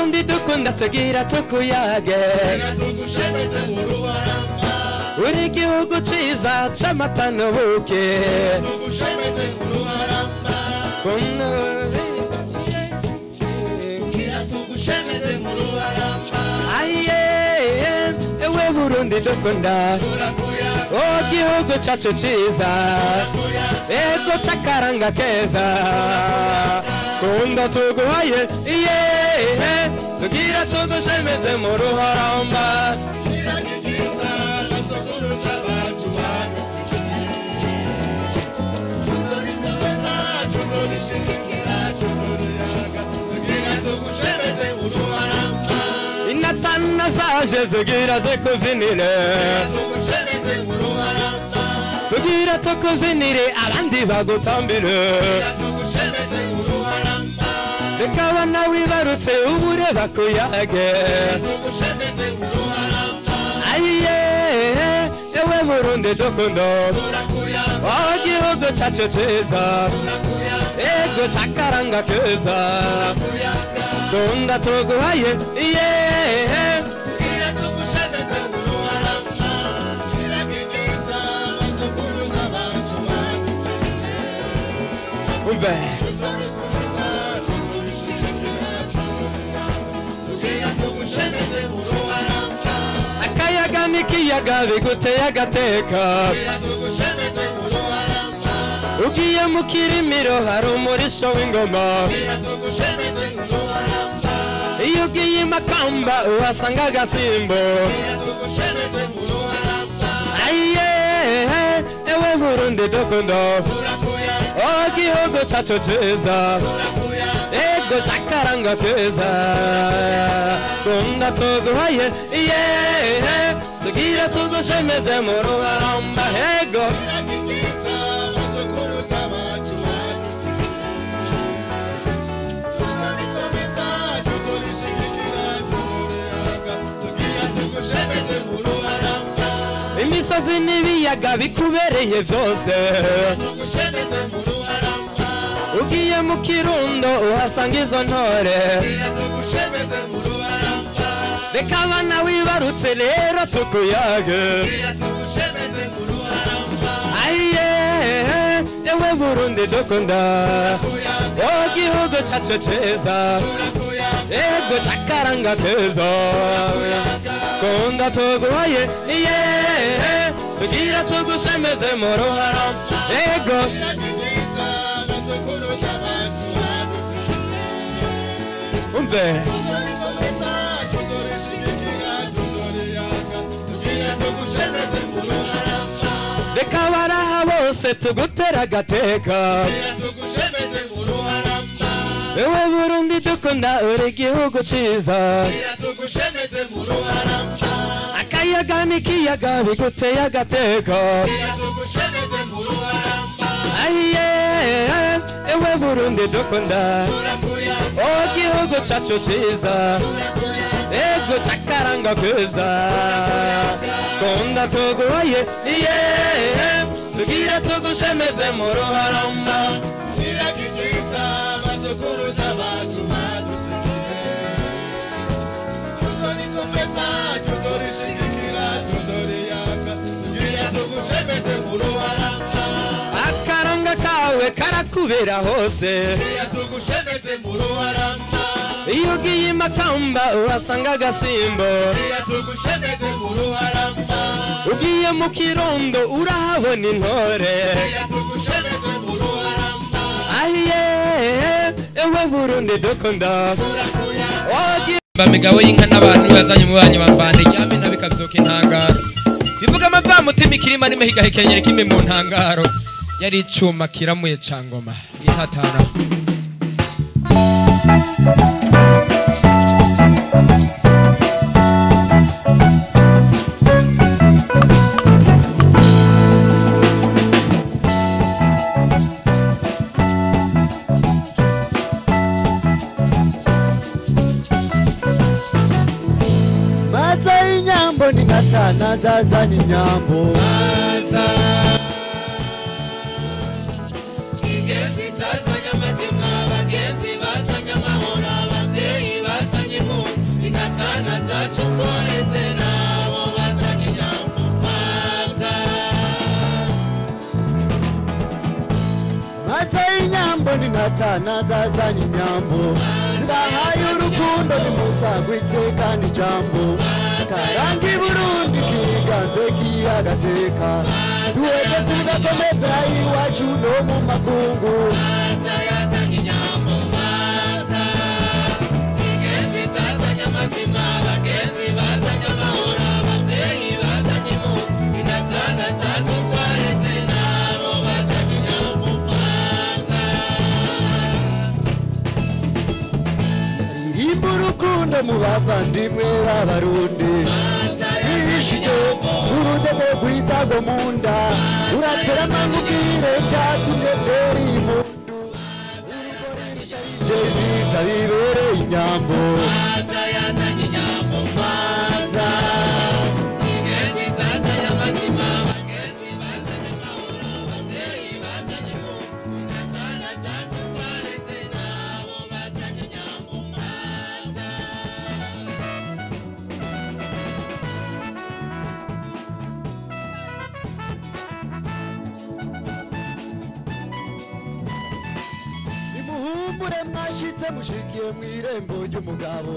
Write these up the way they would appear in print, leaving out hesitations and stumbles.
Burundi dukunda tugira tukuyage tugushemeze mu ruharamba uri igihugu ciza c'amata n'ubuki tugushemeze mu ruharamba tugushemeze mu ruharamba aye ewe Burundi dukunda o gihugu cacu ciza ego c'akaranga keza kunda tuguhaye tugira tugushemeze mu ruharamba iragikiza basokuru tabacu badusigiye tuzorikomeza tuzorishigikira tuzoriyaga tugira tugushemeze mu ruharamba inatana zaje zigira zikuvinire tugushemeze mu ruharamba tugira tukuvinire abandi bagutambire tugushemeze mu ruharamba bekaba nawe ibarutse ubure bakuyage tugushemeze mu ruharamba aye ewe Burundi dukunda turakuyaga o gihugu cacu ciza ego c'akaranga keza kunda tuguhaye tugira tugushemeze mu ruharamba iragikiza basokuru tabacu badusigiye umbe tuzorikomeza tuzorishigikira tuzoriyaga tugira tugushemeze mu ruharamba akayaga n'ikiyaga biguteye agateka tugira tugushemeze mu ruharamba ugiye mu kirimiro hari umurisho w'ingoma tugira tugushemeze mu ruharamba iyo ugiye i Makamba uhasanga agasimbo tugira tugushemeze mu ruharamba aye ewe Burundi dukunda turakuyaga o gihugu cacu ciza turakuyaga ego c'akaranga keza kunda tuguhaye tugira tugushemeze mu ruharamba ego iragikiza basokuru tabacu badusigiye tuzorikomeza tuzorishigikira tuzoriyaga tugira tugushemeze mu ruharamba imisozi n'ibiyaga bikubereye vyose tugushemeze mu ruharamba ugiye mu Kirundo uhasanga izo ntore tugira tugushemeze mu ruharamba reka abana wibarutse rero tukuyage tugira tugushemeze mu ruharamba aye ewe Burundi dukunda o gihugu cacu ciza turakuyaga ego c'akaranga keza kunda tuguhaye tugira tugushemeze mu ruharamba ego iragikiza basokuru tabacu badusigiye umve tuzorikomeza tuzorishigikira tuzoriyaga tugira tugushemeze mu ruharamba reka baraha bose tugutera agateka tugira tugushemeze mu ruharamba ewe Burundi dukunda uri igihugu ciza tugira tugushemeze mu ruharamba akayaga n'ikiyaga biguteye agateka tugira tugushemeze mu ruharamba aye ewe Burundi dukunda turakuyaga o gihugu cacu ciza turakuyaga ego c'akaranga keza kunda tuguhaye tugira tugushemeze mu ruharamba iragikiza basokuru tabacu badusigiye tuzorikomeza tuzorishigikira tuzoriyaga tugira tugushemeze mu ruharamba akaranga kawe karakubera hose tugira tugushemeze mu ruharamba iyo ugiye i Makamba uhasanga agasimbo tugira tugushemeze mu ruharamba ugiye mu Kirundo urahabona intore tugira tugushemeze mu ruharamba aye ewe Burundi dukunda turakuyaga Migabo y'inka n'abantu yazanye mu banyu bambande cyame nabikazoka intangaro bivuga amava mutima ikirima nimehiga hekenyere kimwe mu ntangaro yari icuma kiramuye cangoma ihatana Natana zazanye inyambo ingenzi zazanye amatima abagenzi bazanye amahoro ababyeyi bazanye impuhwe data nazazanye inyambo zirahaye urukundo nimusagwa iteka n'ijambo karangi Burundi kiganze kiyagateka duheze tugakomeza iwacu no mu makungu yazanye inyambo maza ingenzi zazanye amatima abagenzi bazanye amahoro ababyeyi bazanye impunzi inatana zacu twaretse nabo bazanye inyambo maza irimba urukundo mu bavandimwe b'abarundi bihishije urudede rw'itago mu nda uraterama nkubwire cyatumye dera impundu urugori rusharije nziza bibereye inyambo maza yazanye inyambo maza ingenzi zazanye amatima abagenzi bazanye amahoro ababyeyi bazanye impunzi inatana zacu twaretse nabo bazanye inyambo maza nimuhumbure mwashitse mushikiye mw'irembo ry'umugabo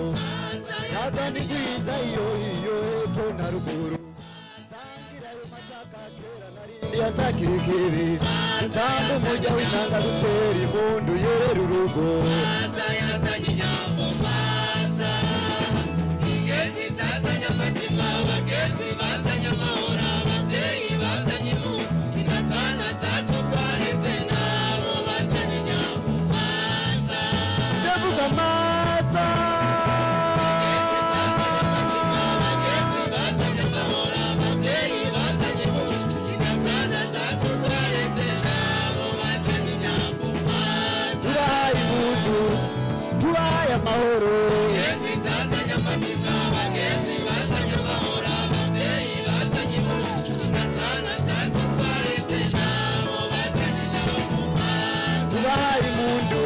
yazana igwiza iyo hepfo na ruguru sangira ayo masaka kera narindi yasakira ikibi nsanga umujya w'intanga gutera impundu yerera urugo maza yazanye inyambo maza ingenzi zazanye amatima abagenzi bazanye amahoro ababyeyi bazanye impunzi inatana zacu twaretse nabo bazanye inyambo maza ndavuga maza ingenzi zazanye amatima abagenzi bazanye amahoro ababyeyi bazanye impunzi inatana zacu twaretse nabo bazanye inyambo maza tubahaye impundu tubahaye amahoro ingenzi zazanye amatima abagenzi bazanye amahoro ababyeyi bazanye impunzi inatana zacu twaretse nabo bazanye inyambo maza tubahaye impundu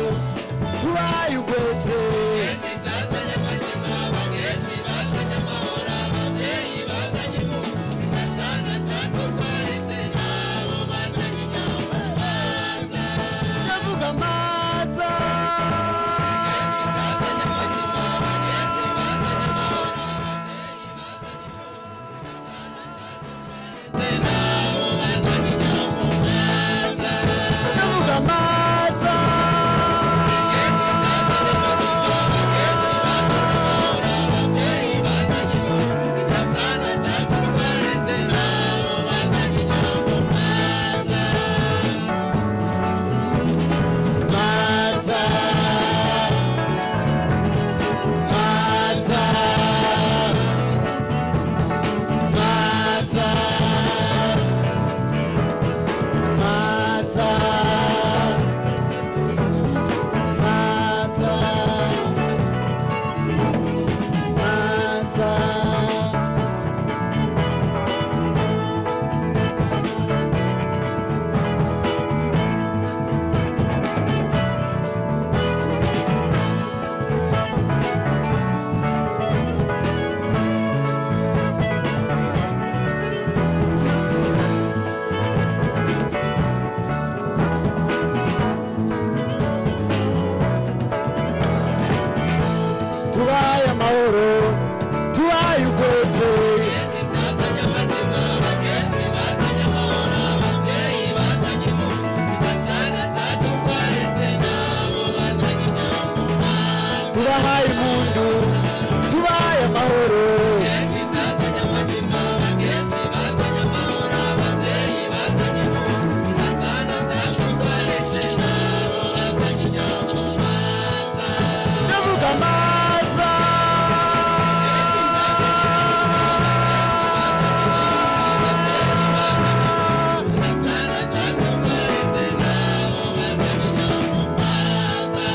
tubahaye ugwetse ingenzi zazanye amatima abagenzi bazanye amahoro ababyeyi bazanye impunzi inatana zacu twaretse nabo bazanye inyambo maza ndavuga maza ingenzi zazanye amatima abagenzi bazanye amahoro ababyeyi nabo bazanye inyambo maza ndavuga maza ingenzi zazanye amatima abagenzi bazanye amahoro ababyeyi bazanye impunzi inatana zacu twaretse nabo bazanye inyambo maza maza maza maza maza maza tubaye amahoro tubaye ugwetse ingenzi zazanye amatima abagenzi bazanye amahoro ababyeyi bazanye impunzi inatana zacu twaretse nabo bazanye inyambo maza tubahaye impundu tubaye amahoro ingenzi zazanye amatima abagenzi bazanye amahoro ababyeyi bazanye impunzi inatana zacu twaretse nabo bazanye inyambo maza ndavuga maza inatana zacu twaretse nabo bazanye inyambo maza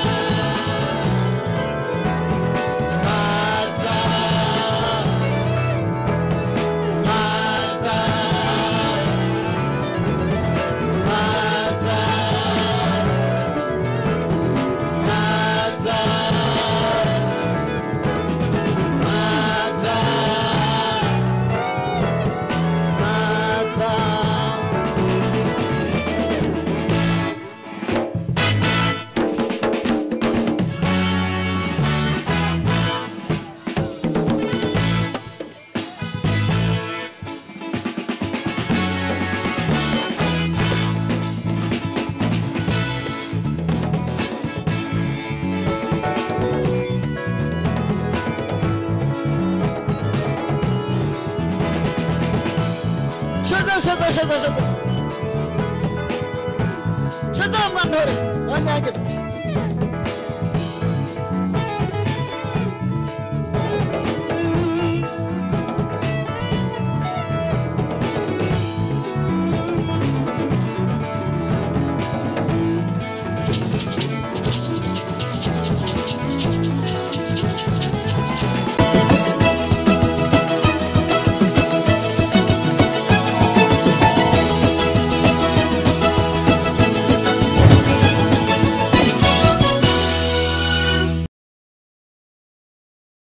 shaza mwanore wanyagire